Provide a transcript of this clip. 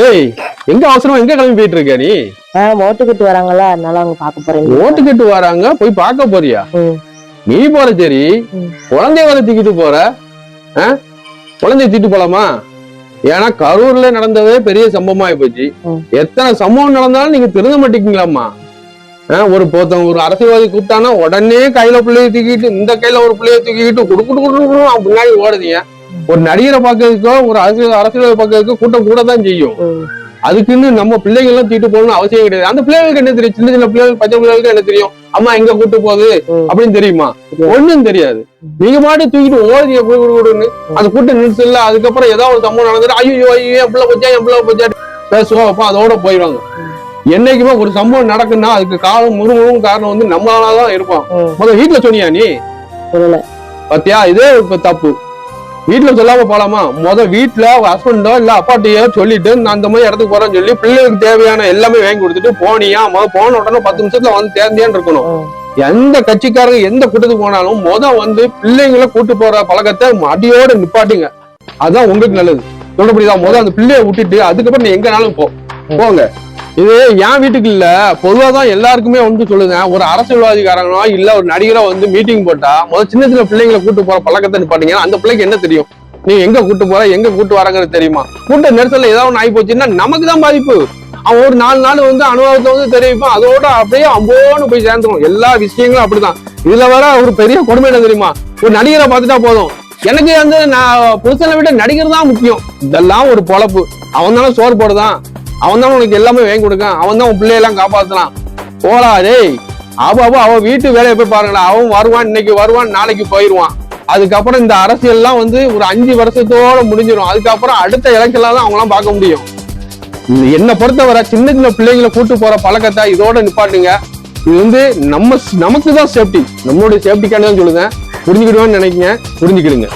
ஏய், எங்க அவசரமா எங்க கிளம்பி போயிட்டு இருக்க நீ? ஓட்டுக்கிட்டு வராங்கல்ல, அதனால அவங்க பாக்க போறேன். ஓட்டுக்கிட்டு வராங்க, போய் பார்க்க போறியா? நீ போற சரி, குழந்தைய வர தூக்கிட்டு போற. குழந்தைய தூக்கிட்டு போலாமா? ஏன்னா கரூர்ல நடந்ததே பெரிய சம்பவமா போச்சு. எத்தனை சம்பவம் நடந்தாலும் நீங்க திருந்த மாட்டீங்களாமா? ஒரு அரசியல்வாதி கூப்பிட்டானா உடனே கையில பிள்ளைய தூக்கிட்டு, இந்த கையில ஒரு பிள்ளைய தூக்கிட்டு குடுக்குட்டு முன்னாடி ஓடுதீங்க. ஒரு நடிகரை பார்க்கறதுக்கோ ஒரு அரசியல்வாதி பார்க்கறதுக்கோ கூட்டம் கூட தான் செய்யும். அதுக்குன்னு நம்ம பிள்ளைங்க எல்லாம் தூக்கிட்டு போகணும்னு அவசியம் கிடையாது. அந்த பிள்ளைகளுக்கு என்ன தெரியும்? சின்ன சின்ன பிள்ளைகள், பச்சை பிள்ளைகளுக்கு என்ன தெரியும்? அம்மா எங்க கூட்டு போகுது அப்படின்னு தெரியுமா? ஒண்ணும் தெரியாது. நீங்க மாட்டி தூக்கிட்டு ஓடுதீங்க கூடுன்னு. அந்த கூட்டம் நிறுத்தல. அதுக்கப்புறம் ஏதாவது ஒரு சம்பவம் நடந்துட்டு ஐயோ என் பிள்ளை போச்சா பேசுவோம். அப்ப அதோட போயிடுவாங்க. என்னைக்குமே ஒரு சம்பவம் நடக்குன்னா அதுக்கு முழுவதும் காரணம் வந்து நம்மளாலதான் இருப்போம். முதல்ல வீட்டுல சொன்னியா நீ? பாத்தியா, இதே இப்ப தப்பு. வீட்டுல சொல்லாம போலாமா? வீட்டுல ஹஸ்பண்டோ இல்ல அப்பாட்டையோ சொல்லிட்டு நான் அந்த மாதிரி இடத்துக்கு போறேன்னு சொல்லி பிள்ளைகளுக்கு தேவையான எல்லாமே வாங்கி கொடுத்துட்டு போனியா? போன உடனே 10 நிமிஷத்துல வந்து தேர்ந்தியான்னு இருக்கணும். எந்த கட்சிக்காரங்க எந்த கூட்டத்துக்கு போனாலும் வந்து பிள்ளைங்களை கூட்டு போற பழக்கத்தை அடியோட நிப்பாட்டுங்க. அதுதான் உங்களுக்கு நல்லது. சொல்றபடிதான் அந்த பிள்ளைய விட்டுட்டு அதுக்கப்புறம் நீ எங்கனாலும் போங்க. இது என் வீட்டுக்கு இல்ல, பொதுவாதான் எல்லாருக்குமே வந்து சொல்லுங்க. ஒரு அரசியல்வாதிக்காரங்களோ இல்ல ஒரு நடிகரோ வந்து மீட்டிங் போட்டா சின்ன சின்ன பிள்ளைங்களை கூட்டு போற பழக்கத்தை நிப்பாட்டீங்க. அந்த பிள்ளைக்கு என்ன தெரியும்? நீ எங்க கூட்டு போற, எங்க கூட்டு வராங்கிறது தெரியுமா? கூட்ட நெரிசல்ல ஏதாவது ஒன்று ஆகி போச்சுன்னா நமக்கு தான் பாதிப்பு. அவன் ஒரு 4 நாள் வந்து அனுபவத்தை வந்து தெரிவிப்பான். அதோட அப்படியே அம்போன்னு போய் சேர்ந்துடும். எல்லா விஷயங்களும் அப்படிதான். இதுல வர ஒரு பெரிய கொடுமை என்ன தெரியுமா? ஒரு நடிகரை பார்த்துட்டா போதும், எனக்கு வந்து நான் புருஷனை விட நடிகர் தான் முக்கியம். இதெல்லாம் ஒரு பொழப்பு. அவன் தானே சோறு போடுதான், அவன் தான் உனக்கு எல்லாமே வாங்கி கொடுக்கான், அவன் தான் உன் பிள்ளையெல்லாம் காப்பாத்தலாம். போடா டேய், அவன் வீட்டு வேலையை போய் பாருங்களா. அவன் வருவான், இன்னைக்கு வருவான், நாளைக்கு போயிடுவான். அதுக்கப்புறம் இந்த அரசியல்லாம் வந்து ஒரு 5 வருஷத்தோட முடிஞ்சிடும். அதுக்கப்புறம் அடுத்த எலெக்ஷன்ல தான் அவங்களாம் பார்க்க முடியும். என்னை பொறுத்தவரை சின்ன சின்ன பிள்ளைங்களை கூட்டு போற பழக்கத்தை இதோட நிப்பாட்டுங்க. இது வந்து நமக்கு தான் சேஃப்டி, நம்மளுடைய சேஃப்டிக்கானதான் சொல்லுங்க. புரிஞ்சுக்கிடுவேன்னு நினைக்கிறேன். புரிஞ்சுக்கிடுங்க.